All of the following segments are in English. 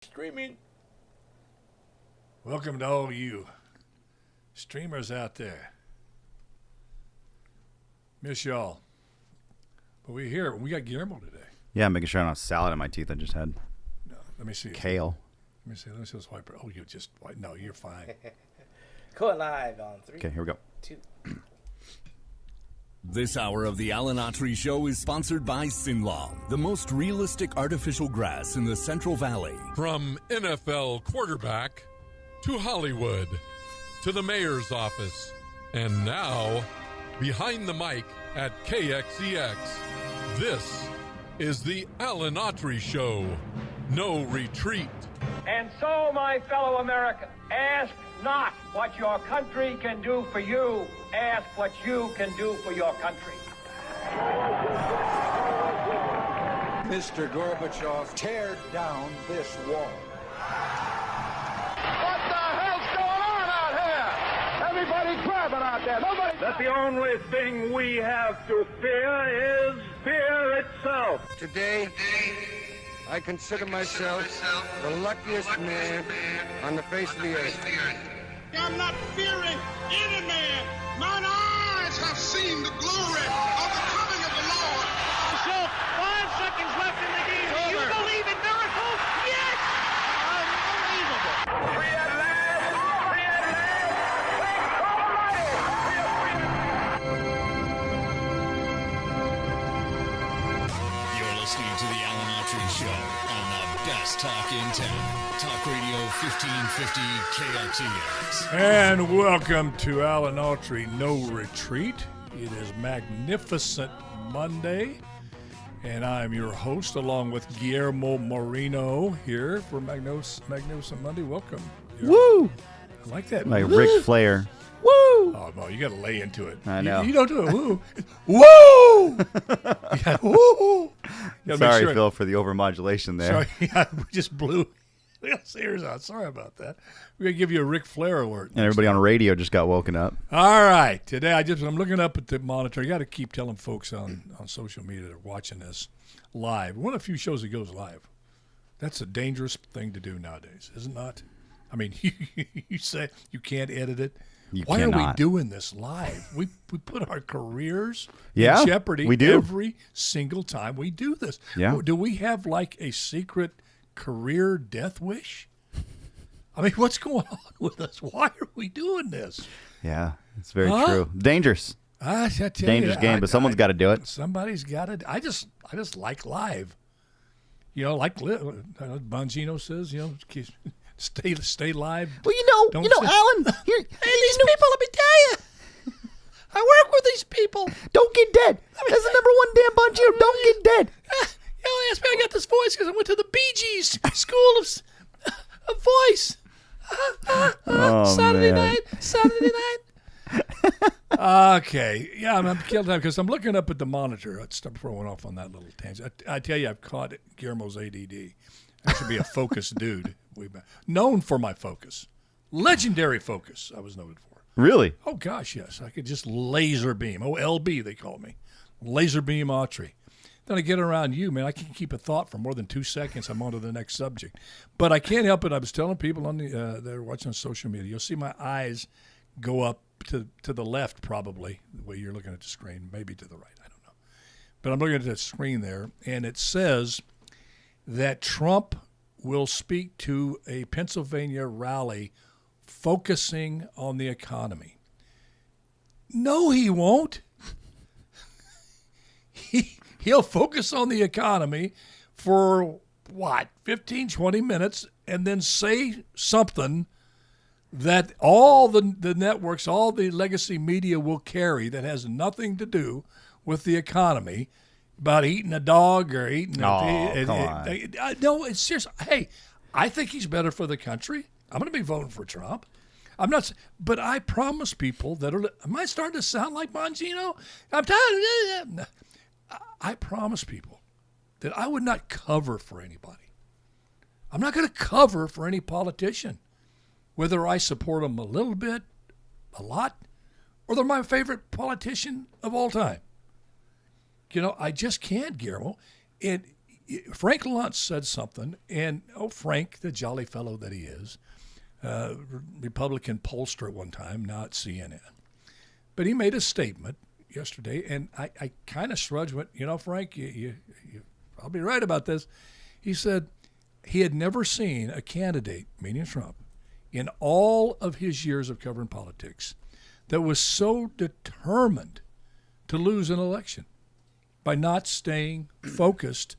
Streaming. Welcome to all you streamers out there. Miss y'all. But we're here. We got Guillermo today. Yeah, making sure I don't have salad in my teeth. I just had No, let me see. kale. Let me see this wiper. Oh, you just no, you're fine. Going live on 3, Okay, here we go. 2. This hour of the Alan Autry Show is sponsored by Sinlong, the most realistic artificial grass in the Central Valley. From NFL quarterback to Hollywood to the mayor's office, and now behind the mic at KXEX, this is the Alan Autry Show. No retreat. And so, my fellow Americans, ask not what your country can do for you. Ask what you can do for your country. Mr. Gorbachev, tear down this wall. What the hell's going on out here? Everybody's grabbing out there. Nobody. That the only thing we have to fear is fear itself. Today, I consider myself the luckiest man on the face of the earth. I'm not fearing any man. Mine eyes have seen the glory of the coming of the Lord. So, 5 seconds left in the game. Do you believe in miracles? Yes! Unbelievable. Free at last! Free at last! Thank Almighty! You're listening to the Alan Autry Show on the best talk in town. Talk Radio 1550 KRTX. And welcome to Alan Autry No Retreat. It is Magnificent Monday, and I'm your host along with Guillermo Moreno here for Magnificent Monday. Welcome. Woo! I like that. Like Ric Flair. Woo! Oh, no, you got to lay into it. I know. You don't do it. Woo! Woo! Yeah, woo! You Sorry, Phil, for the overmodulation there. Sorry, yeah, we just blew the ears out. Sorry about that. We're going to give you a Ric Flair alert. And everybody on radio just got woken up. All right. Today, I'm looking up at the monitor. You got to keep telling folks on social media that are watching this live. One of the few shows that goes live. That's a dangerous thing to do nowadays, is it not? I mean, you say you can't edit it. Why are we cannot. doing this live? We put our careers Yeah, in jeopardy we do. every single time we do this. Yeah. Do we have like a secret career death wish? I mean, what's going on with us? Why are we doing this? Yeah, it's very true. Dangerous. I tell Dangerous you, game, but someone's got to do it. Somebody's got to. I just like live. You know, like Bongino says, you know, stay live. Well, Don't Alan, Hey, these people, let me tell you. I work with these people. don't get dead. That's the number one damn Bongino. Don't get dead. You asked me I got this voice because I went to the Bee Gees School of Voice. Oh, Saturday man. night. Okay. Yeah, I'm killing time because I'm looking up at the monitor. Let's before I went off on that little tangent. I tell you, I've caught Guillermo's ADD. I should be a focused dude. Known for my focus. Legendary focus, I was noted for. Really? Oh, gosh, yes. I could just laser beam. Oh, LB, they call me. Laser beam Autry. Then I get around you, man. I can't keep a thought for more than 2 seconds. I'm on to the next subject. But I can't help it. I was telling people on that are watching on social media, you'll see my eyes go up to the left probably, the way you're looking at the screen, maybe to the right. I don't know. But I'm looking at the screen there, and it says that Trump will speak to a Pennsylvania rally focusing on the economy. No, he won't. He'll focus on the economy for, 15, 20 minutes, and then say something that all the networks, all the legacy media will carry that has nothing to do with the economy, about eating a dog or eating come on. No, it's serious. Hey, I think he's better for the country. I'm going to be voting for Trump. I'm not, but I promise people that am I starting to sound like Bongino? I'm tired. I promise people that I would not cover for anybody. I'm not going to cover for any politician, whether I support them a little bit, a lot, or they're my favorite politician of all time. You know, I just can't, Guillermo. And Frank Luntz said something, and Frank, the jolly fellow that he is, Republican pollster at one time, now at CNN. But he made a statement yesterday, and I kind of shrugged, went, Frank, you're probably right about this. He said he had never seen a candidate, meaning Trump, in all of his years of covering politics, that was so determined to lose an election by not staying focused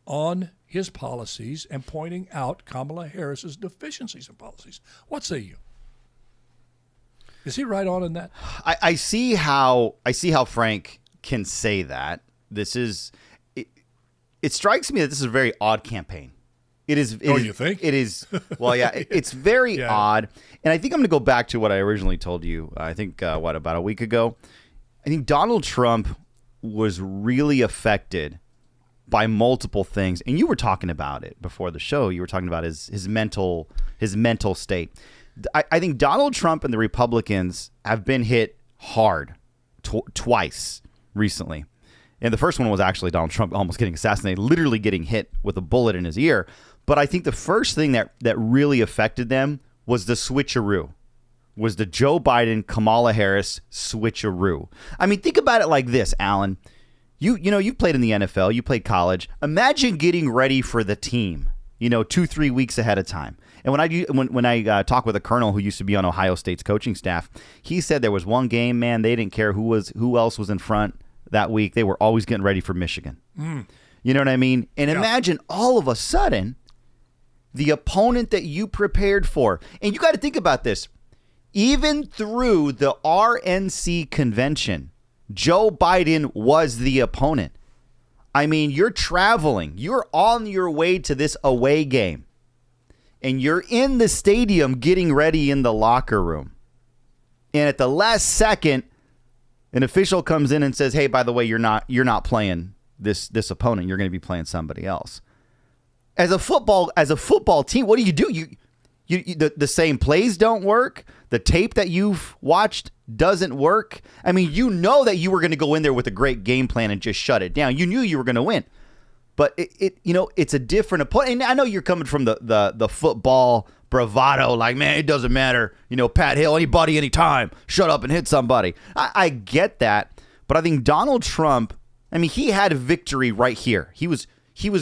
on his policies and pointing out Kamala Harris's deficiencies in policies. What say you? Is he right on in that? I see how Frank can say that. It strikes me that this is a very odd campaign. You think? It is. Well, yeah, it's very odd. And I think I'm going to go back to what I originally told you. I think, about a week ago? I think Donald Trump was really affected by multiple things. And you were talking about it before the show. You were talking about his mental state. I think Donald Trump and the Republicans have been hit hard twice recently. And the first one was actually Donald Trump almost getting assassinated, literally getting hit with a bullet in his ear. But I think the first thing that really affected them was the switcheroo, was the Joe Biden, Kamala Harris switcheroo. I mean, think about it like this, Alan. You've played in the NFL, you played college. Imagine getting ready for the team, 2-3 weeks ahead of time. And when I talked with a colonel who used to be on Ohio State's coaching staff, he said there was one game, man, they didn't care who else was in front that week. They were always getting ready for Michigan. You know what I mean? And imagine all of a sudden the opponent that you prepared for. And you got to think about this. Even through the RNC convention, Joe Biden was the opponent. I mean, you're traveling. You're on your way to this away game. And you're in the stadium getting ready in the locker room. And at the last second, an official comes in and says, "Hey, by the way, you're not playing this opponent. You're going to be playing somebody else." As a football team, what do? The same plays don't work. The tape that you've watched doesn't work. I mean, you know that you were going to go in there with a great game plan and just shut it down. You knew you were going to win. But it's a different opponent. And I know you're coming from the football bravado, like, man, it doesn't matter. Pat Hill, anybody, anytime. Shut up and hit somebody. I get that. But I think Donald Trump, I mean, he had a victory right here. He was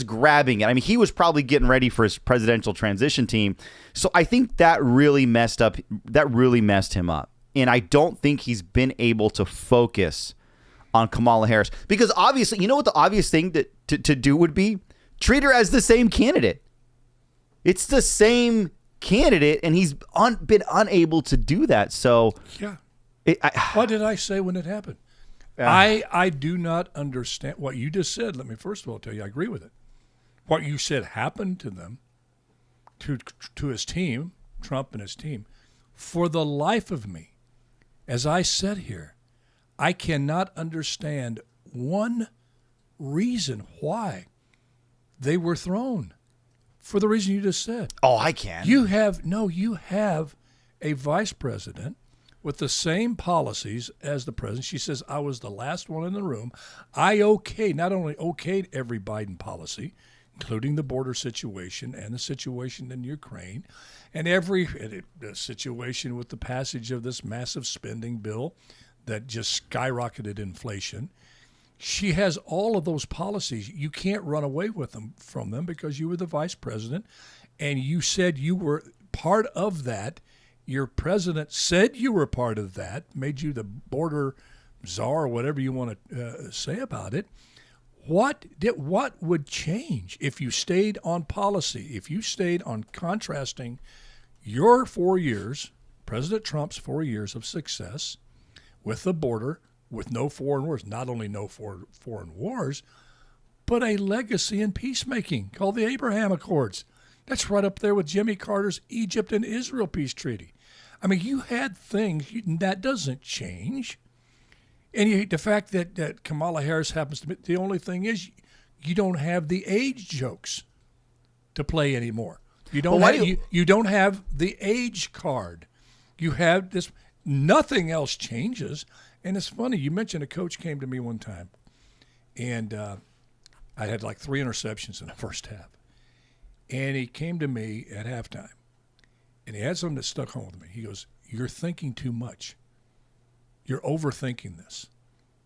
grabbing it. I mean, he was probably getting ready for his presidential transition team. So I think that really messed him up. And I don't think he's been able to focus on Kamala Harris. Because obviously, you know what the obvious thing to do would be? Treat her as the same candidate. It's the same candidate, and he's been unable to do that. So, yeah. What did I say when it happened? I do not understand what you just said. Let me first of all tell you, I agree with it. What you said happened to them, to his team, Trump and his team. For the life of me, as I sit here, I cannot understand one reason why they were thrown. For the reason you just said. Oh, I can. You have a vice president with the same policies as the president. She says, I was the last one in the room. I not only okayed every Biden policy, including the border situation and the situation in Ukraine, and every situation with the passage of this massive spending bill that just skyrocketed inflation. She has all of those policies. You can't run away with them from them because you were the vice president, and you said you were part of that. Your president said you were part of that, made you the border czar, or whatever you want to say about it. What would change if you stayed on policy, if you stayed on contrasting your 4 years, President Trump's 4 years of success with the border, with no foreign wars, not only no foreign wars, but a legacy in peacemaking called the Abraham Accords. That's right up there with Jimmy Carter's Egypt and Israel peace treaty. I mean, you had things that doesn't change. And the fact that Kamala Harris happens to be, the only thing is you don't have the age jokes to play anymore. You don't have the age card. You have this. Nothing else changes. And it's funny, you mentioned a coach came to me one time, and I had like 3 interceptions in the first half. And he came to me at halftime, and he had something that stuck home with me. He goes, "You're thinking too much. You're overthinking this.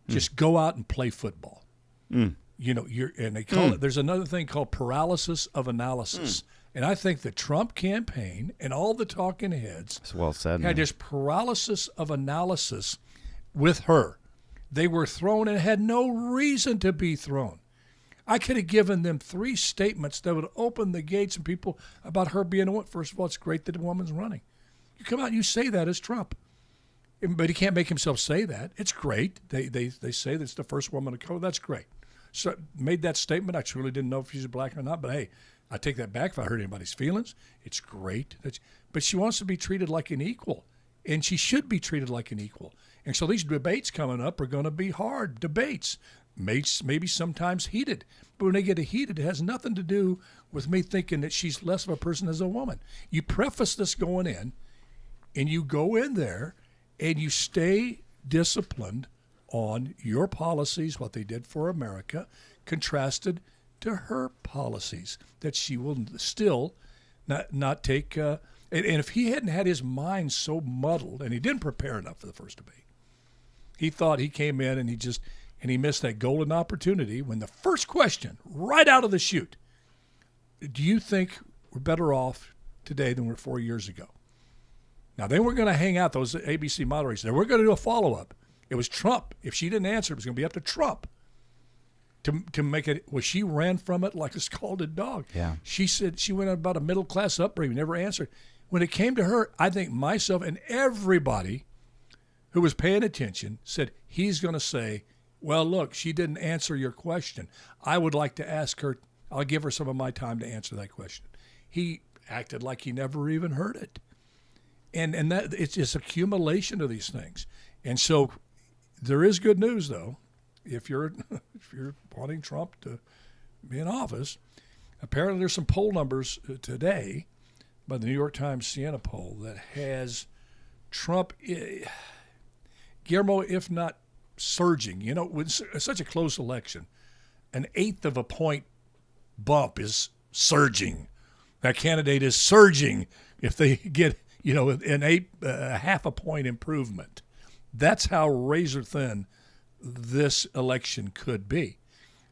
Just go out and play football." And they call it, there's another thing called paralysis of analysis. And I think the Trump campaign and all the talking heads That's well said, had man. this paralysis of analysis with her. They were thrown and had no reason to be thrown. I could have given them 3 statements that would open the gates and people about her being a woman. First of all, it's great that the woman's running. You come out and you say that as Trump. But he can't make himself say that. It's great. They say that's the first woman to go. That's great. So made that statement. I truly didn't know if she's black or not. But, hey, I take that back if I hurt anybody's feelings. It's great. But she wants to be treated like an equal. And she should be treated like an equal. And so these debates coming up are going to be hard debates, maybe sometimes heated. But when they get heated, it has nothing to do with me thinking that she's less of a person as a woman. You preface this going in, and you go in there, and you stay disciplined on your policies, what they did for America, contrasted to her policies that she will still not take. And if he hadn't had his mind so muddled, and he didn't prepare enough for the first debate, he thought he came in and he missed that golden opportunity when the first question, right out of the chute, do you think we're better off today than we were 4 years ago? Now, they weren't going to hang out, those ABC moderators. They were going to do a follow-up. It was Trump. If she didn't answer, it was going to be up to Trump to make it. Well, she ran from it like a scalded dog. Yeah. She said she went about a middle-class upbringing, never answered. When it came to her, I think myself and everybody who was paying attention said, he's going to say, well, look, she didn't answer your question. I would like to ask her, I'll give her some of my time to answer that question. He acted like he never even heard it. And that it's just accumulation of these things. And so there is good news, though, if you're wanting Trump to be in office. Apparently there's some poll numbers today by the New York Times Siena poll that has Trump, Guillermo, if not surging. You know, with such a close election, an 1/8 of a point bump is surging. That candidate is surging if they get, a half a point improvement. That's how razor thin this election could be.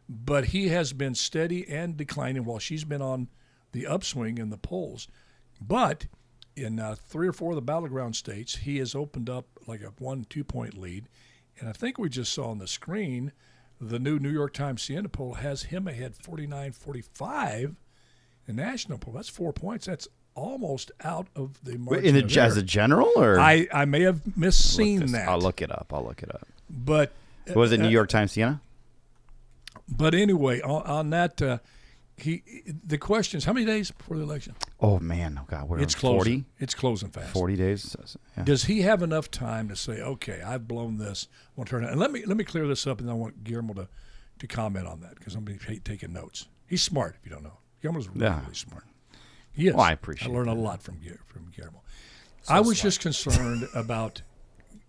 But he has been steady and declining while she's been on the upswing in the polls. But in 3 or 4 of the battleground states, he has opened up like a 1-2 point lead. And I think we just saw on the screen the new New York Times Siena poll has him ahead 49-45. The national poll, that's 4 points. That's almost out of the margin of error. As a general, or I may have misseen that. I'll look it up. But was it New York Times Siena? But anyway, on that, the question is, how many days before the election? Oh man, oh God, It's closing. 40? It's closing fast. 40 days. Yeah. Does he have enough time to say, okay, I've blown this, I want to turn it? And let me clear this up, and I want Guillermo to comment on that because I'm going to be taking notes. He's smart, if you don't know. Guillermo's really smart. He is. Well, I appreciate it. I learn a lot from Guillermo. I was just concerned about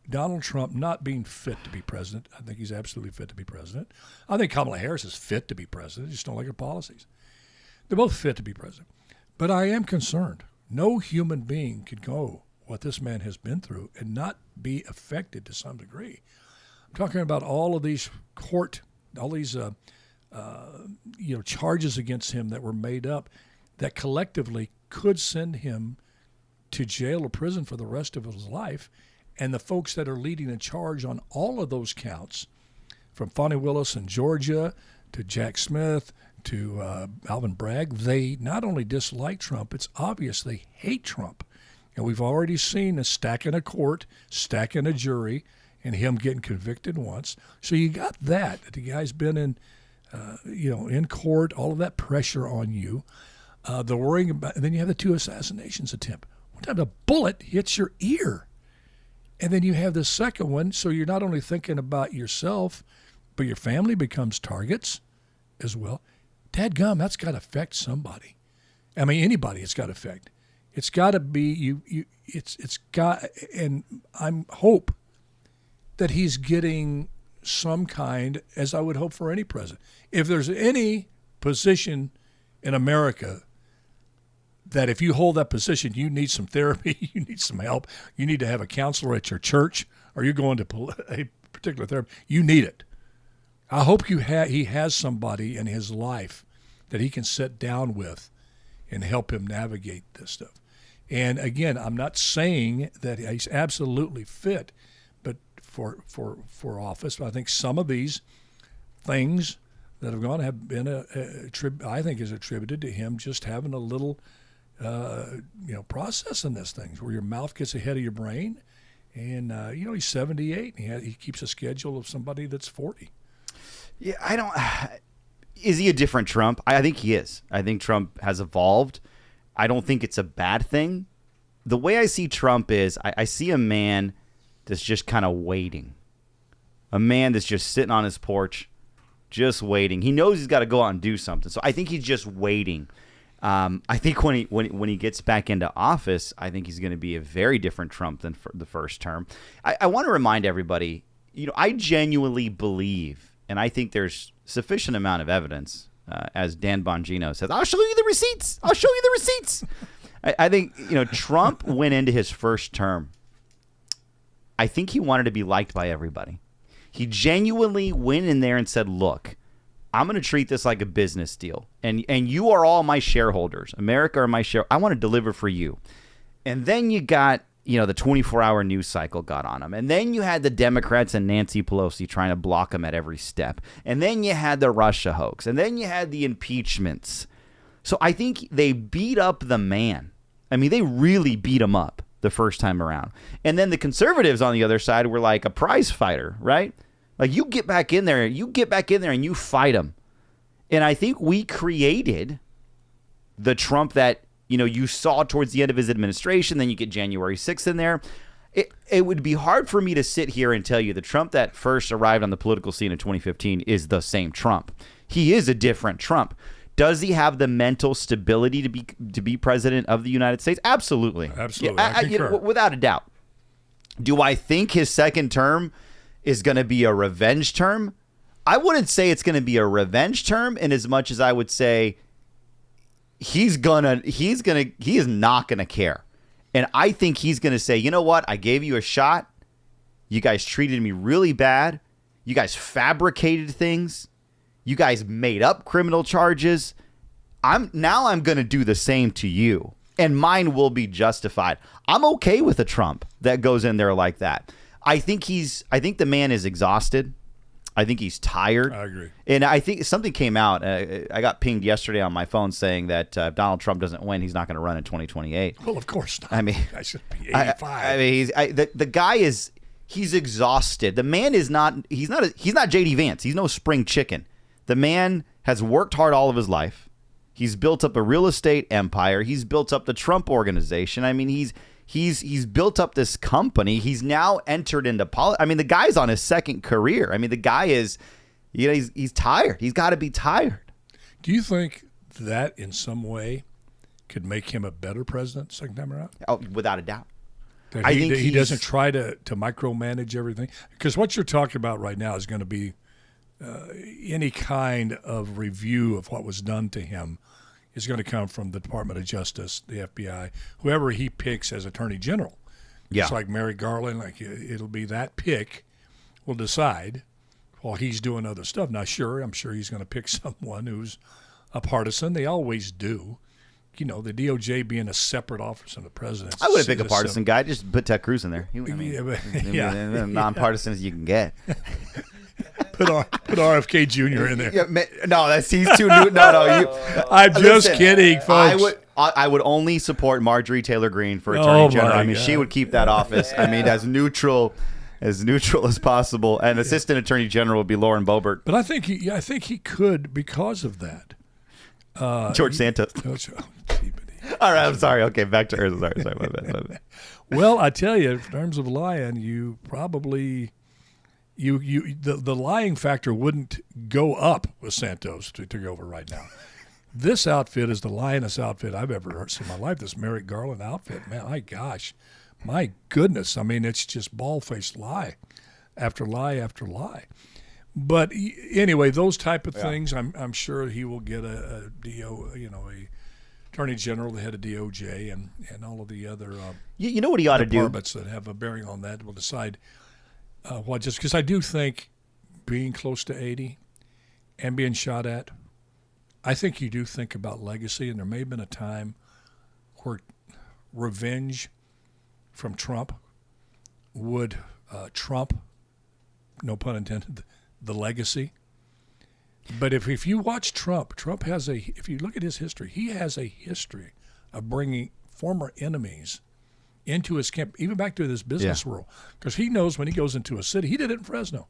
Donald Trump not being fit to be president. I think he's absolutely fit to be president. I think Kamala Harris is fit to be president. I just don't like her policies. They're both fit to be president. But I am concerned. No human being could go what this man has been through and not be affected to some degree. I'm talking about all of these all these charges against him that were made up that collectively could send him to jail or prison for the rest of his life. And the folks that are leading a charge on all of those counts, from Fonnie Willis in Georgia to Jack Smith to Alvin Bragg, they not only dislike Trump, it's obvious they hate Trump. And we've already seen a stack in a court, stack in a jury, and him getting convicted once. So you got that. The guy's been in court, all of that pressure on you. The worrying about, and then you have the 2 assassinations attempt. One time a bullet hits your ear. And then you have the second one, so you're not only thinking about yourself, but your family becomes targets as well. Dadgum, that's got to affect somebody. I mean, anybody it's got to affect. It's got to be you. It's got, and I'm hope that he's getting some kind, as I would hope for any president. If there's any position in America that if you hold that position, you need some therapy, you need some help, you need to have a counselor at your church, or you're going to a particular therapy, you need it. I hope he has somebody in his life that he can sit down with and help him navigate this stuff. And again, I'm not saying that he's absolutely fit, but for office. But I think some of these things that have gone have been I think is attributed to him just having a little process in this thing where your mouth gets ahead of your brain. And he's 78 and he keeps a schedule of somebody that's 40. Yeah, is he a different Trump? I think he is. I think Trump has evolved. I don't think it's a bad thing. The way I see Trump is I see a man that's just kind of waiting. A man that's just sitting on his porch, just waiting. He knows he's got to go out and do something. So I think he's just waiting. I think when he gets back into office, I think he's going to be a very different Trump than for the first term. I want to remind everybody, I genuinely believe, and I think there's sufficient amount of evidence, as Dan Bongino says, I'll show you the receipts. I think, Trump went into his first term. I think he wanted to be liked by everybody. He genuinely went in there and said, look, I'm going to treat this like a business deal. And you are all my shareholders. America are my share. I want to deliver for you. And then you got, the 24-hour news cycle got on him. And then you had the Democrats and Nancy Pelosi trying to block him at every step. And then you had the Russia hoax. And then you had the impeachments. So I think they beat up the man. I mean, they really beat him up the first time around. And then the conservatives on the other side were like a prize fighter, right? Like, you get back in there and you fight him. And I think we created the Trump that, you saw towards the end of his administration. Then you get January 6th in there. It would be hard for me to sit here and tell you the Trump that first arrived on the political scene in 2015 is the same Trump. He is a different Trump. Does he have the mental stability to be president of the United States? Absolutely. Absolutely. Yeah, I concur. Without a doubt. Do I think his second term is going to be a revenge term? I wouldn't say it's going to be a revenge term in as much as I would say he is not going to care. And I think he's going to say, you know what? I gave you a shot. You guys treated me really bad. You guys fabricated things. You guys made up criminal charges. I'm going to do the same to you, and mine will be justified. I'm okay with a Trump that goes in there like that. I think the man is exhausted. I think he's tired. I agree. And I think something came out. I got pinged yesterday on my phone saying that if Donald Trump doesn't win, he's not going to run in 2028. Well, of course not. I mean, I should be 85. The guy is exhausted. The man is not. He's not JD Vance. He's no spring chicken. The man has worked hard all of his life. He's built up a real estate empire. He's built up the Trump organization. I mean, he's built up this company. He's now entered into politics. I mean, the guy's on his second career. I mean, the guy is, he's tired. He's got to be tired. Do you think that in some way could make him a better president second time around? Oh, without a doubt. That he doesn't try to micromanage everything? Because what you're talking about right now is going to be any kind of review of what was done to him is going to come from the Department of Justice, the FBI, whoever he picks as Attorney General. Yeah. It's like Merrick Garland, it'll be that pick will decide while he's doing other stuff. Now, I'm sure he's going to pick someone who's a partisan. They always do. The DOJ being a separate office of the president. I wouldn't pick a partisan guy. Just put Ted Cruz in there. Nonpartisan as you can get. Put RFK Jr. in there. No, he's too new. No. I'm just kidding, folks. I would only support Marjorie Taylor Greene for Attorney General. I mean, she would keep that office. I mean, as neutral as possible. And Assistant Attorney General would be Lauren Boebert. But I think he could because of that. George Santos. All right, I'm sorry. Okay, back to Earth. Sorry, my bad. Well, I tell you, in terms of lying, you probably. The lying factor wouldn't go up with Santos to take over right now. This outfit is the lyingest outfit I've ever seen in my life. This Merrick Garland outfit, man, my gosh, my goodness. I mean, it's just bald-faced lie. after lie after lie. But anyway, those type of things, I'm sure he will get a Attorney General, the head of DOJ, and all of the other you know what he ought to do? departments that have a bearing on that will decide what. Just because I do think being close to 80 and being shot at, I think you do think about legacy, and there may have been a time where revenge from Trump would trump, no pun intended, the legacy. But if you watch Trump has if you look at his history, he has a history of bringing former enemies into his camp, even back to this business world. Because he knows when he goes into a city, he did it in Fresno.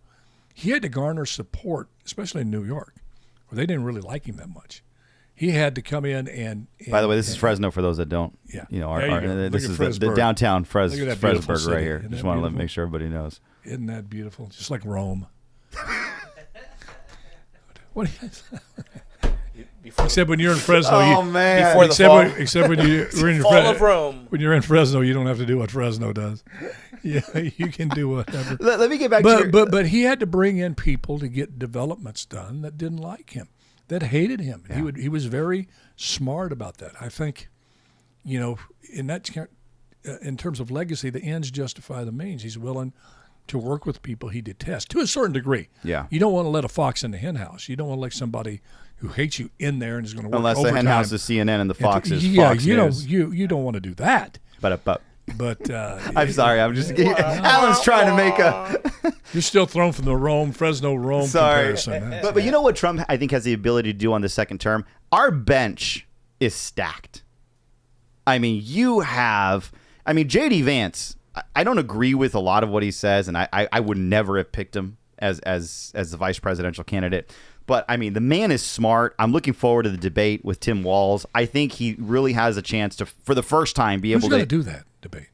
He had to garner support, especially in New York, where they didn't really like him that much. He had to come in and by the way, this is Fresno for those that don't. Yeah. This is the downtown Fresburg right here. Just want to make sure everybody knows. Isn't that beautiful? Just like Rome. What? Except when you're in Fresno, Before the fall. Except when you're in fall of Rome. When you're in Fresno, you don't have to do what Fresno does. Yeah, you can do whatever. Let me get back to but he had to bring in people to get developments done that didn't like him, that hated him. Yeah. He was very smart about that. I think, in terms of legacy, the ends justify the means. He's willing to work with people he detests to a certain degree. Yeah. You don't want to let a fox in the hen house. You don't want to let somebody who hates you in there and is going to work unless overtime. The hen house is CNN and the fox is Fox News. You don't want to do that. But I'm sorry. I'm just kidding. Alan's trying to make a. You're still thrown from the Fresno comparison. But you know what Trump I think has the ability to do on the second term? Our bench is stacked. I mean, J.D. Vance. I don't agree with a lot of what he says, and I would never have picked him as the vice presidential candidate. But, the man is smart. I'm looking forward to the debate with Tim Walz. I think he really has a chance to, for the first time, be able to... Who's going to do that debate?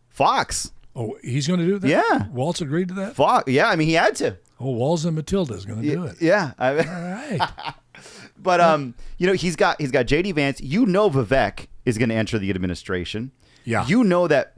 Fox. Oh, he's going to do that? Yeah. Walz agreed to that? Fox. Yeah, he had to. Oh, Walz and Matilda is going to do it. Yeah. All right. But, he's got J.D. Vance. Vivek is going to enter the administration. Yeah. That,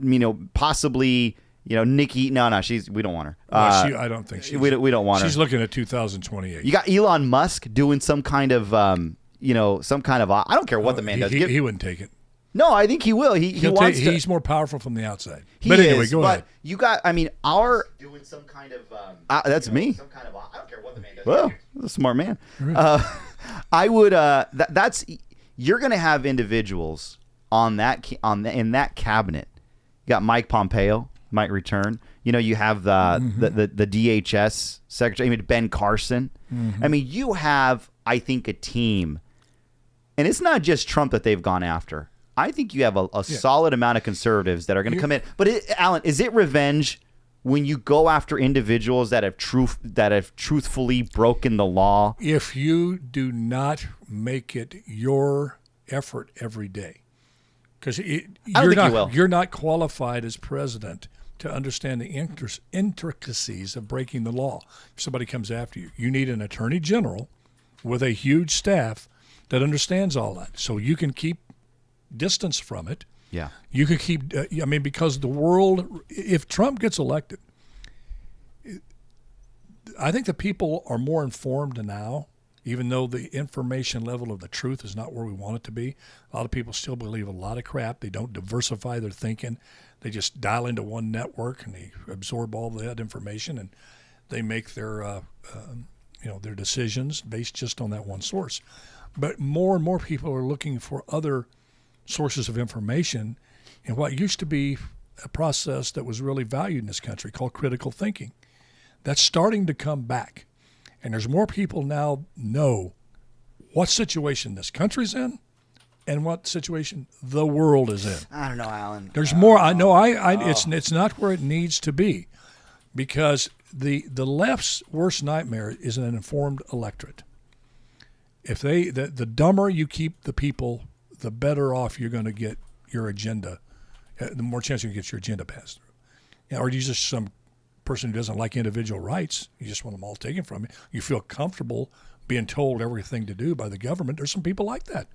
possibly... Nikki, no, we don't want her. I don't think we don't want her. She's looking at 2028. You got Elon Musk doing some kind of, I don't care what the man does. He wouldn't take it. No, I think he will. He's more powerful from the outside. Anyway, go ahead. You got, doing some kind of, that's me. Some kind of, I don't care what the man does. Well, that's a smart man. I would, you're going to have individuals in that cabinet. You got Mike Pompeo. Might return. You have the DHS secretary, Ben Carson. Mm-hmm. You have, I think, a team, and it's not just Trump that they've gone after. I think you have a solid amount of conservatives that are going to come in. But Alan, is it revenge when you go after individuals that have truthfully broken the law? If you do not make it your effort every day, because you're not qualified as president to understand the intricacies of breaking the law. If somebody comes after you, you need an attorney general with a huge staff that understands all that, so you can keep distance from it. Yeah, you can keep. Because the world, if Trump gets elected, I think the people are more informed now. Even though the information level of the truth is not where we want it to be, a lot of people still believe a lot of crap. They don't diversify their thinking. They just dial into one network and they absorb all that information, and they make their their decisions based just on that one source. But more and more people are looking for other sources of information in what used to be a process that was really valued in this country called critical thinking. That's starting to come back. And there's more people now know what situation this country's in and what situation the world is in. I don't know, Alan. There's more. I know. It's not where it needs to be, because the left's worst nightmare is an informed electorate. If the dumber you keep the people, the better off you're going to get your agenda. The more chance you can get your agenda passed through. Or you just some person who doesn't like individual rights, you just want them all taken from you. You feel comfortable being told everything to do by the government. There's some people like that.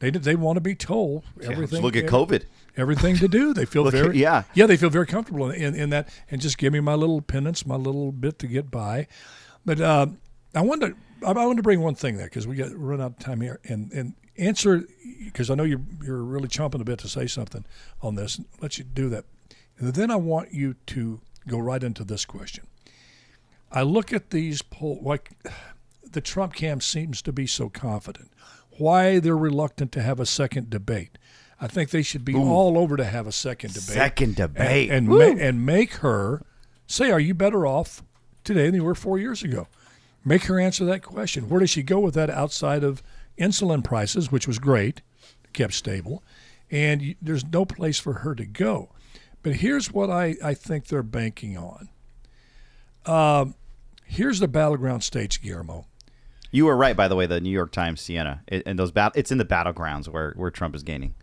They want to be told everything. Look at COVID. Everything to do. They feel very yeah. They feel very comfortable in that, and just give me my little penance, my little bit to get by. But I wanted to bring one thing there because we got run out of time here and answer, because I know you're really chomping a bit to say something on this. Let you do that, and then I want you to go right into this question. I look at these polls, like the Trump camp seems to be so confident. Why they're reluctant to have a second debate? I think they should be all over to have a second debate. Second debate. And make her say, are you better off today than you were 4 years ago? Make her answer that question. Where does she go with that outside of insulin prices, which was great, kept stable, and there's no place for her to go. But here's what I think they're banking on. Here's the battleground states, Guillermo. You were right, by the way, the New York Times, Siena. And those it's in the battlegrounds where Trump is gaining.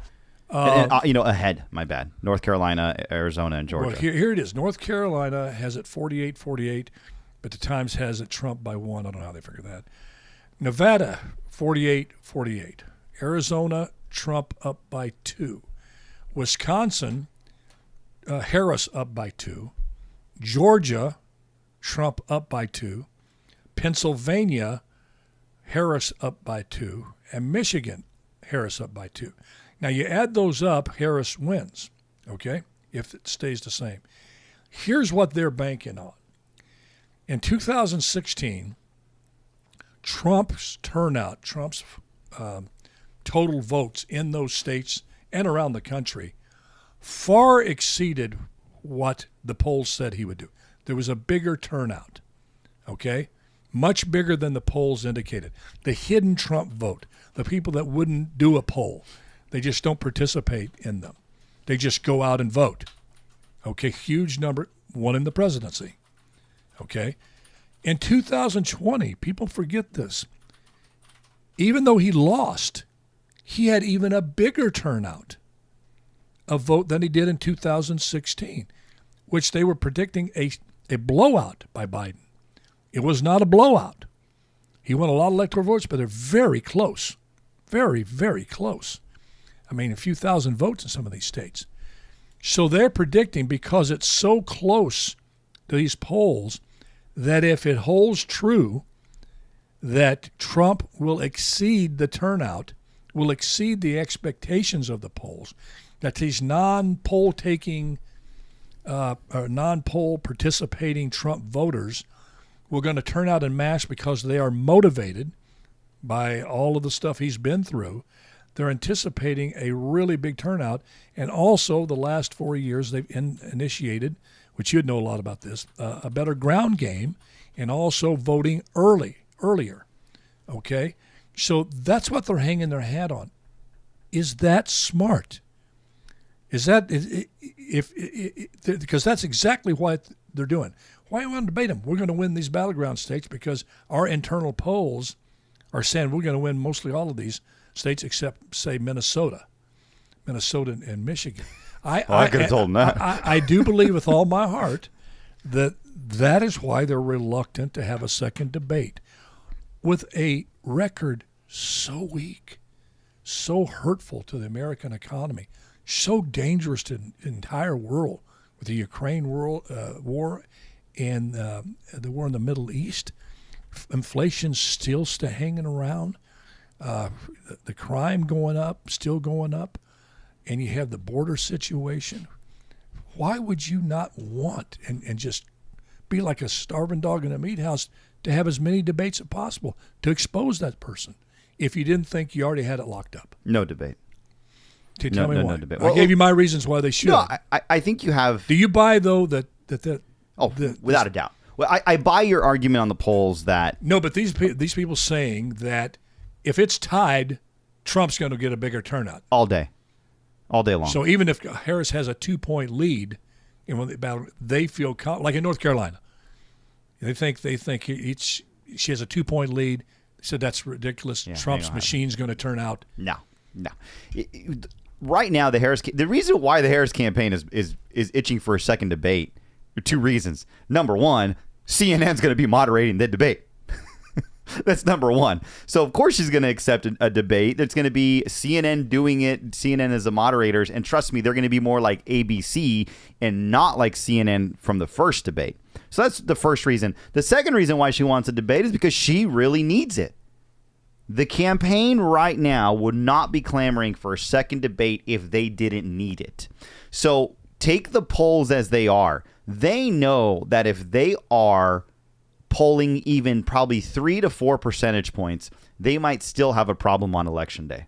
Ahead, my bad. North Carolina, Arizona, and Georgia. Well, here it is. North Carolina has it 48-48, but the Times has it Trump by 1. I don't know how they figure that. Nevada, 48-48. Arizona, Trump up by 2. Wisconsin, Harris up by 2. Georgia, Trump up by 2. Pennsylvania, Harris up by 2. And Michigan, Harris up by 2. Now, you add those up, Harris wins, okay, if it stays the same. Here's what they're banking on. In 2016, Trump's turnout, Trump's total votes in those states and around the country far exceeded what the polls said he would do. There was a bigger turnout, okay, much bigger than the polls indicated. The hidden Trump vote, the people that wouldn't do a poll, they just don't participate in them. They just go out and vote. Okay, huge number, won in the presidency. Okay. In 2020, people forget this. Even though he lost, he had even a bigger turnout of vote than he did in 2016, which they were predicting a blowout by Biden. It was not a blowout. He won a lot of electoral votes, but they're very close. Very, very close. I mean, a few thousand votes in some of these states. So they're predicting, because it's so close to these polls, that if it holds true, that Trump will exceed the turnout, will exceed the expectations of the polls, that these non-poll taking, or non-poll participating Trump voters were going to turn out en masse because they are motivated by all of the stuff he's been through. They're anticipating a really big turnout. And also, the last 4 years, they've initiated, which you'd know a lot about this, a better ground game, and also voting earlier. Okay? So that's what they're hanging their hat on. Is that smart? Because that's exactly what they're doing. Why do you want to debate them? We're going to win these battleground states because our internal polls are saying we're going to win mostly all of these states except, say, Minnesota and Michigan. I could have told them that. I do believe with all my heart that is why they're reluctant to have a second debate. With a record so weak, so hurtful to the American economy, so dangerous to the entire world, with the Ukraine war and the war in the Middle East, inflation's still hanging around, the crime still going up, and you have the border situation. Why would you not want and just be like a starving dog in a meat house to have as many debates as possible to expose that person if you didn't think you already had it locked up? No debate. Tell me why. No debate. I gave you my reasons why they should. No, I think you have. Do you buy, though, that without a doubt. Well, I buy your argument on the polls that. No, but these people saying that if it's tied, Trump's going to get a bigger turnout all day long. So even if Harris has a 2-point lead in one battle, they feel like in North Carolina, they think she has a 2-point lead. They said that's ridiculous. Yeah, Trump's machine's going to turn out. No. Right now, the reason why the Harris campaign is itching for a second debate are two reasons. Number one, CNN's going to be moderating the debate. That's number one. So, of course, she's going to accept a debate. There's going to be CNN doing it, CNN as the moderators. And trust me, they're going to be more like ABC and not like CNN from the first debate. So that's the first reason. The second reason why she wants a debate is because she really needs it. The campaign right now would not be clamoring for a second debate if they didn't need it. So take the polls as they are. They know that if they are polling even probably 3 to 4 percentage points, they might still have a problem on election day.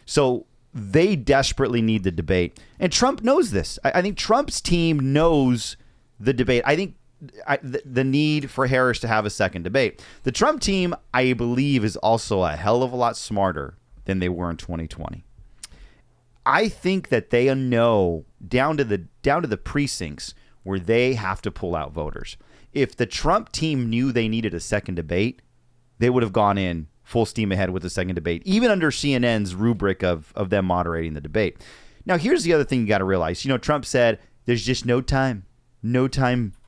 So they desperately need the debate. And Trump knows this. I think Trump's team knows the debate. I think the need for Harris to have a second debate. The Trump team, I believe, is also a hell of a lot smarter than they were in 2020. I think that they know down to the precincts where they have to pull out voters. If the Trump team knew they needed a second debate, they would have gone in full steam ahead with the second debate, even under CNN's rubric of them moderating the debate. Now, here's the other thing you got to realize. Trump said there's just no time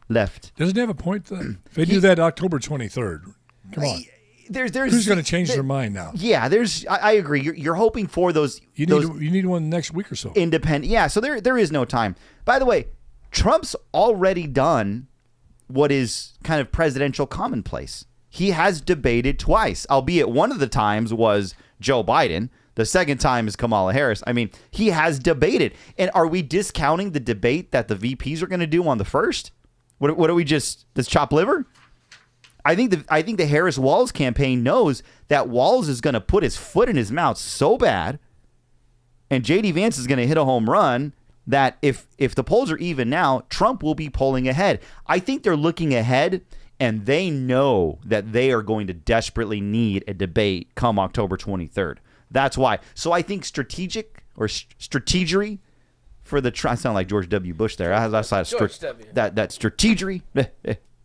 left. Doesn't he have a point then? If they do that October 23rd, come on. There's who's going to change their mind now? Yeah, I agree. You're hoping for those. You need one next week or so. Independent. Yeah, so there is no time. By the way, Trump's already done what is kind of presidential commonplace. He has debated twice, albeit one of the times was Joe Biden. The second time is Kamala Harris. I mean, he has debated. And are we discounting the debate that the VPs are going to do on the first? What are we just chop liver? I think the Harris Walz campaign knows that Walz is going to put his foot in his mouth so bad, and JD Vance is going to hit a home run that if the polls are even now, Trump will be polling ahead. I think they're looking ahead, and they know that they are going to desperately need a debate come October 23rd. That's why. So I think strategery for the I sound like George W. Bush there. That's that strategery.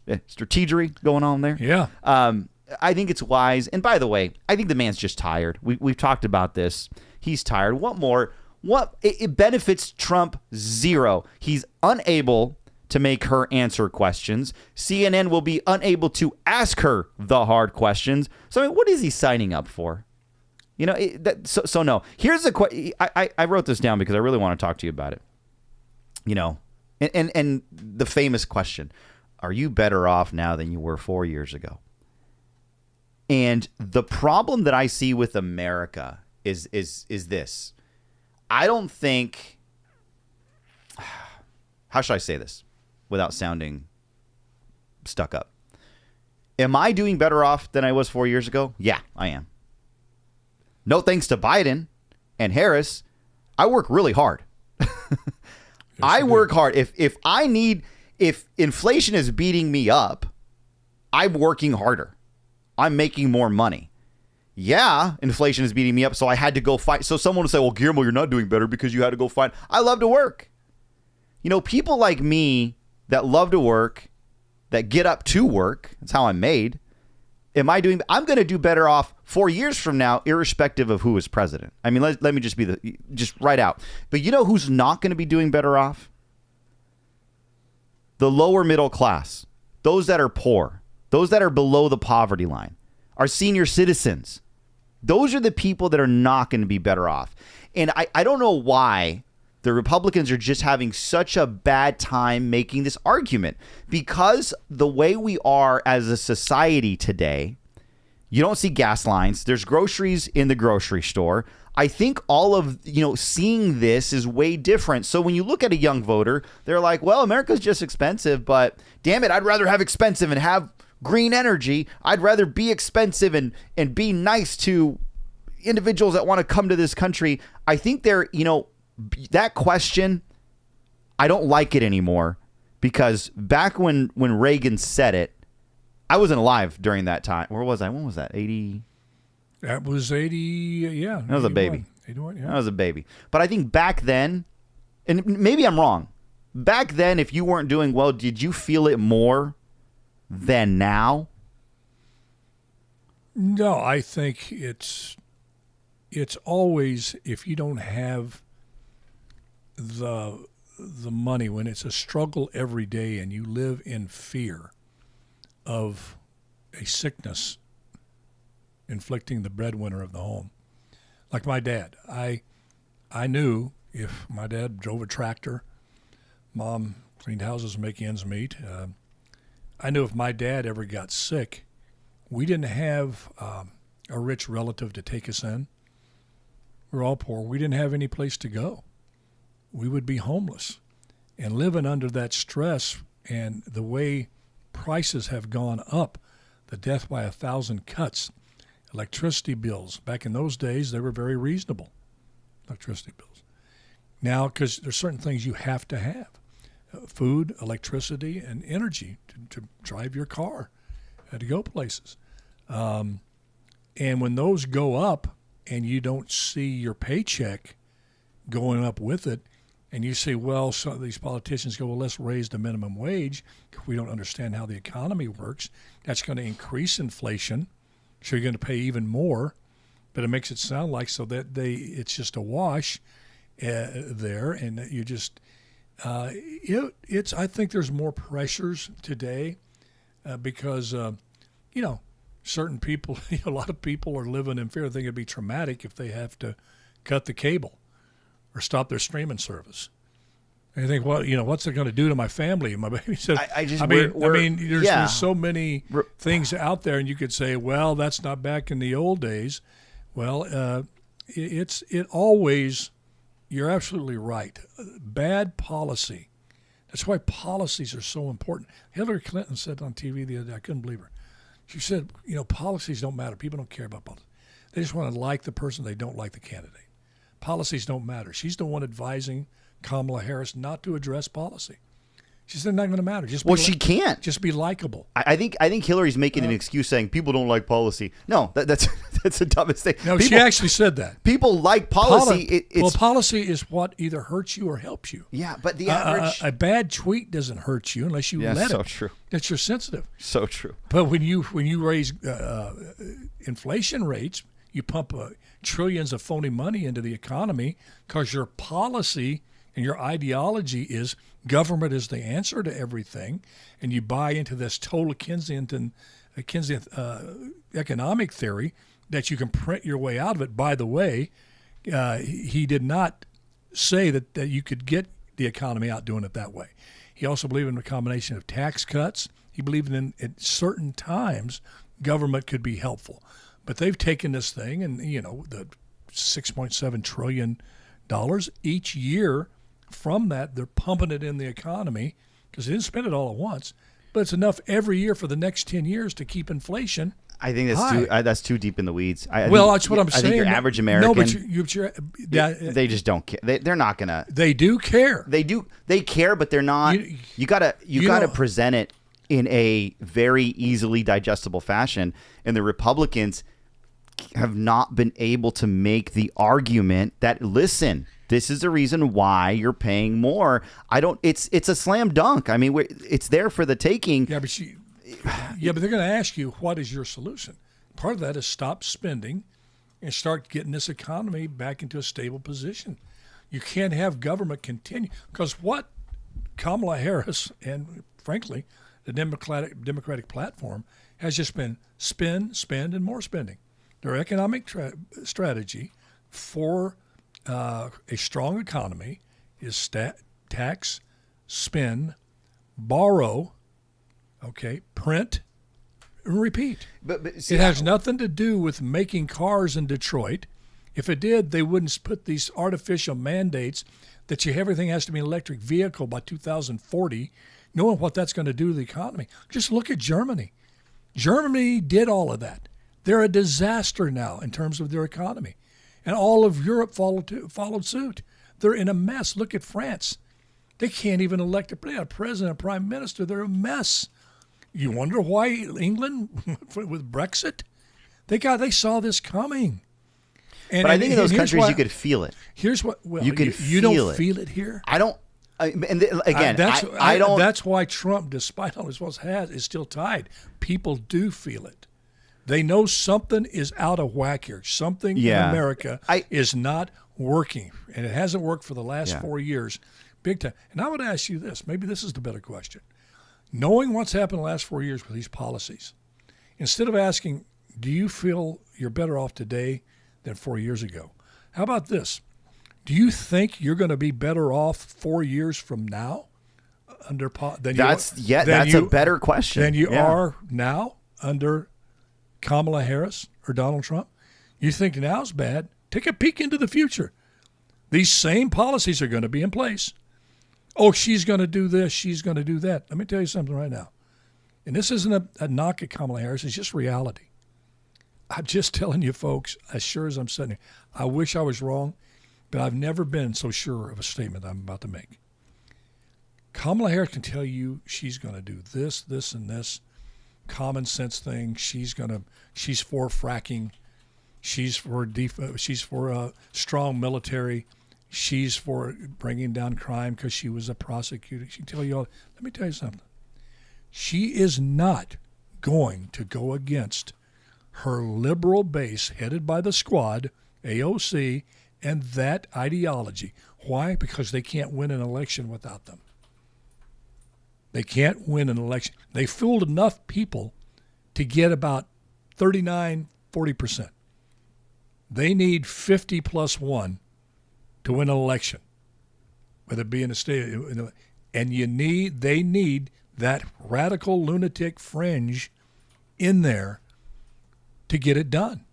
Strategery going on there. Yeah. I think it's wise. And by the way, I think the man's just tired. We've talked about this. He's tired. What more? It benefits Trump zero. He's unable to make her answer questions. CNN will be unable to ask her the hard questions. So I mean, what is he signing up for? So no. Here's the question. I wrote this down because I really want to talk to you about it. And the famous question: are you better off now than you were 4 years ago? And the problem that I see with America is this. I don't think. How should I say this without sounding stuck up? Am I doing better off than I was 4 years ago? Yeah, I am. No thanks to Biden and Harris, I work really hard. I work hard. If inflation is beating me up, I'm working harder. I'm making more money. Yeah, inflation is beating me up, so I had to go fight. So someone will say, well, Guillermo, you're not doing better because you had to go fight. I love to work. People like me that love to work, that get up to work, that's how I'm made. I'm going to do better off 4 years from now, irrespective of who is president. I mean, let me just right out. But you know who's not going to be doing better off? The lower middle class, those that are poor, those that are below the poverty line, our senior citizens. Those are the people that are not going to be better off. And I don't know why the Republicans are just having such a bad time making this argument, because the way we are as a society today, you don't see gas lines. There's groceries in the grocery store. I think all of, seeing this is way different. So when you look at a young voter, they're like, well, America's just expensive, but damn it, I'd rather have expensive and have green energy. I'd rather be expensive and be nice to individuals that want to come to this country. I think they're, that question, I don't like it anymore, because back when Reagan said it, I wasn't alive during that time. Where was I? When was that? 80? That was 80, yeah. I was a baby. 81, yeah. I was a baby. But I think back then, and maybe I'm wrong, back then, if you weren't doing well, did you feel it more than now? No, I think it's always, if you don't have the money, when it's a struggle every day and you live in fear of a sickness inflicting the breadwinner of the home. Like my dad. I knew if my dad drove a tractor, Mom cleaned houses and make ends meet. I knew if my dad ever got sick, we didn't have a rich relative to take us in. We were all poor. We didn't have any place to go. We would be homeless. And living under that stress and the way prices have gone up, the death by 1,000 cuts, electricity bills. Back in those days, they were very reasonable, electricity bills. Now, because there's certain things you have to have, food, electricity, and energy to drive your car, to go places. And when those go up and you don't see your paycheck going up with it, and you say, well, some of these politicians go, well, let's raise the minimum wage. We don't understand how the economy works. That's going to increase inflation, so you're going to pay even more. But it makes it sound like it's just a wash there, and you just I think there's more pressures today because certain people, a lot of people are living in fear. I think it'd be traumatic if they have to cut the cable or stop their streaming service. And you think, well, what's it going to do to my family? My baby said, there's so many things out there, and you could say, well, that's not back in the old days. Well, it always, you're absolutely right. Bad policy. That's why policies are so important. Hillary Clinton said on TV the other day, I couldn't believe her. She said, policies don't matter. People don't care about policy. They just want to like the person. They don't like the candidate. Policies don't matter. She's the one advising Kamala Harris not to address policy. She said, not going to matter. She can't. Just be likable. I think Hillary's making an excuse saying people don't like policy. No, that's the dumbest thing. No, she actually said that. People like policy. Policy is what either hurts you or helps you. Yeah, but the average... a bad tweet doesn't hurt you unless you let it. So true. That's you're sensitive. So true. But when you raise inflation rates, you pump trillions of phony money into the economy because your policy and your ideology is government is the answer to everything, and you buy into this total Keynesian economic theory that you can print your way out of it. By the way, he did not say that you could get the economy out doing it that way. He also believed in a combination of tax cuts. He believed in at certain times government could be helpful. But they've taken this thing and, the $6.7 trillion each year from that, they're pumping it in the economy because they didn't spend it all at once. But it's enough every year for the next 10 years to keep inflation. I think that's too deep in the weeds. That's what I'm saying. I think your average American. No, but they just don't care. They're not gonna. They do care. They do. They care, but they're not. You gotta present it in a very easily digestible fashion, and the Republicans have not been able to make the argument that listen. This is the reason why you're paying more. It's a slam dunk. I mean, it's there for the taking. Yeah, but they're going to ask you, what is your solution? Part of that is stop spending and start getting this economy back into a stable position. You can't have government continue because what Kamala Harris and, frankly, the Democratic platform has just been spend, and more spending. Their economic strategy for a strong economy is tax, spend, borrow, print, and repeat. But see, it has nothing to do with making cars in Detroit. If it did, they wouldn't put these artificial mandates that everything has to be an electric vehicle by 2040, knowing what that's going to do to the economy. Just look at Germany. Germany did all of that. They're a disaster now in terms of their economy. And all of Europe followed suit. They're in a mess. Look at France. They can't even elect a president, a prime minister. They're a mess. You wonder why England, with Brexit, they saw this coming. But I think in those countries you could feel it. Here's what you don't feel it here. I don't. That's why Trump, despite all his faults, is still tied. People do feel it. They know something is out of whack here. Something in America is not working, and it hasn't worked for the last 4 years, big time. And I would ask you this. Maybe this is the better question. Knowing what's happened the last 4 years with these policies, instead of asking do you feel you're better off today than 4 years ago? How about this? Do you think you're going to be better off 4 years from now that's a better question than you are now under Kamala Harris or Donald Trump? You think now's bad? Take a peek into the future. These same policies are going to be in place. Oh, she's going to do this, she's going to do that. Let me tell you something right now. And this isn't a knock at Kamala Harris, it's just reality. I'm just telling you, folks, as sure as I'm sitting here, I wish I was wrong, but I've never been so sure of a statement I'm about to make. Kamala Harris can tell you she's going to do this, this, and this common sense thing. She's for fracking. She's for a strong military. She's for bringing down crime because she was a prosecutor. She can tell you all. Let me tell you something. She is not going to go against her liberal base headed by the Squad, AOC, and that ideology. Why? Because they can't win an election without them. They can't win an election. They fooled enough people to get about 39, 40%. They need 50 plus 1 to win an election, whether it be in a state. And they need that radical lunatic fringe in there to get it done.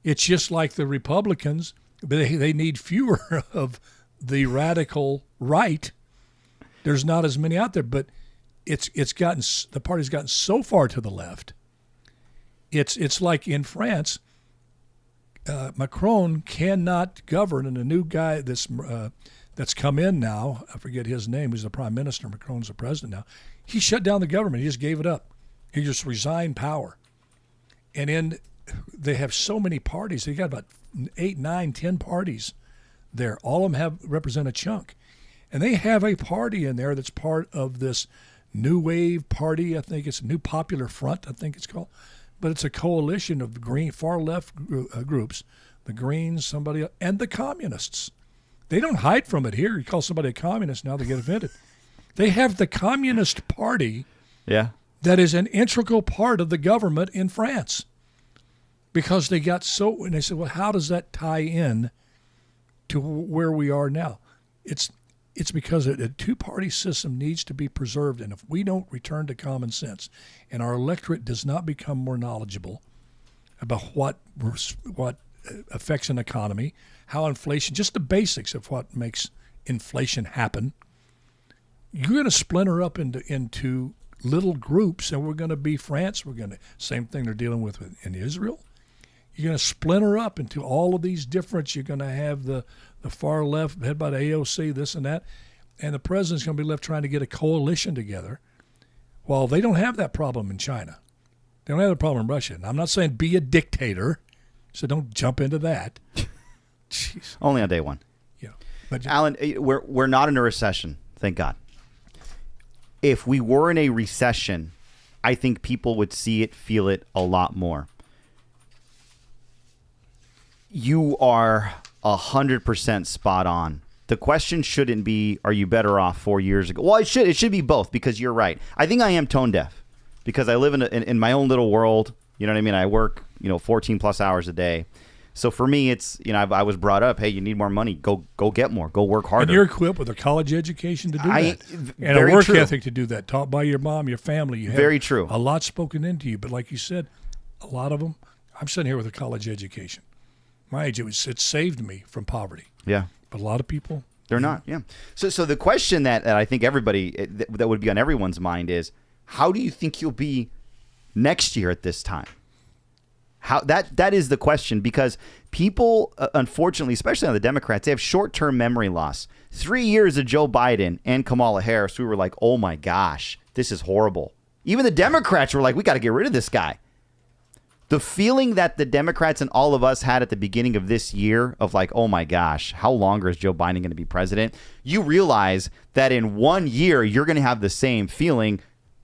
It's just like the Republicans. They need fewer of the radical right. There's not as many out there, but the party's gotten so far to the left. It's like in France, Macron cannot govern, and a new guy that's come in now, I forget his name, he's the prime minister, Macron's the president now. He shut down the government. He just gave it up. He just resigned power. And they have so many parties. They got about 8, 9, 10 parties there. All of them represent a chunk. And they have a party in there that's part of this New Wave Party. I think it's New Popular Front, I think it's called. But it's a coalition of far left groups, the Greens, somebody else, and the Communists. They don't hide from it here. You call somebody a communist now, they get offended. They have the Communist Party that is an integral part of the government in France. Because they got and they said, well, how does that tie in to where we are now? It's because a two-party system needs to be preserved, and if we don't return to common sense and our electorate does not become more knowledgeable about what affects an economy, how inflation, just the basics of what makes inflation happen, you're going to splinter up into little groups, and we're going to be France. Same thing they're dealing with in Israel. You're going to splinter up into all of these different. You're going to have the far left, led by the AOC, this and that, and the president's going to be left trying to get a coalition together. Well, they don't have that problem in China. They don't have the problem in Russia. And I'm not saying be a dictator, so don't jump into that. Jeez. Only on day one. Yeah, but Alan, we're not in a recession, thank God. If we were in a recession, I think people would see it, feel it a lot more. You are 100% spot on. The question shouldn't be, are you better off 4 years ago? Well, it should be both, because you're right. I think I am tone deaf because I live in my own little world. You know what I mean? I work, 14 plus hours a day. So for me, it's, I was brought up, hey, you need more money. Go get more. Go work harder. And you're equipped with a college education to do that. And a work ethic to do that. Taught by your mom, your family. You have very true. A lot spoken into you. But like you said, a lot of them, I'm sitting here with a college education. My age, it saved me from poverty. Yeah. But a lot of people, they're not. Yeah. So the question that I think everybody, that would be on everyone's mind is, how do you think you'll be next year at this time? That is the question, because people, unfortunately, especially on the Democrats, they have short-term memory loss. 3 years of Joe Biden and Kamala Harris, we were like, oh my gosh, this is horrible. Even the Democrats were like, we got to get rid of this guy. The feeling that the Democrats and all of us had at the beginning of this year of like, oh my gosh, how longer is Joe Biden going to be president? You realize that in 1 year, you're going to have the same feeling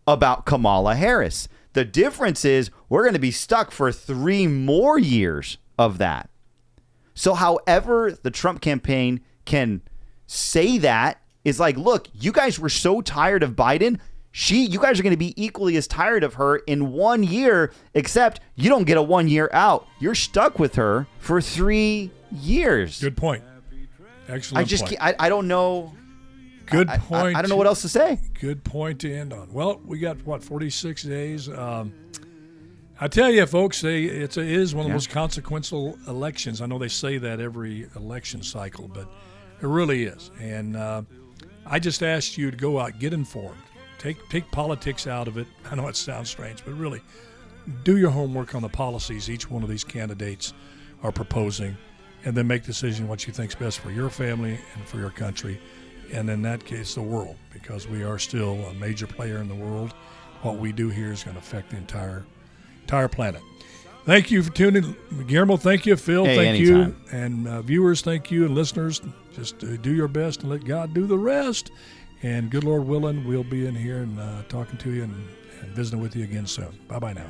about Kamala Harris. The difference is we're going to be stuck for 3 more years of that. So however the Trump campaign can say that is like, look, you guys were so tired of Biden. you guys are going to be equally as tired of her in 1 year, except you don't get a 1 year out. You're stuck with her for 3 years. Good point. Excellent point. I don't know. Good point. I don't know what else to say. Good point to end on. Well, we got, 46 days? I tell you, folks, it is one of the most consequential elections. I know they say that every election cycle, but it really is. And I just asked you to go out, get informed. Take politics out of it. I know it sounds strange, but really do your homework on the policies each one of these candidates are proposing, and then make a decision what you think is best for your family and for your country, and in that case, the world, because we are still a major player in the world. What we do here is going to affect the entire planet. Thank you for tuning in. Guillermo, thank you. Phil, thank anytime. you. And viewers, thank you. And listeners, just do your best and let God do the rest. And good Lord willing, we'll be in here and talking to you and visiting with you again soon. Bye-bye now.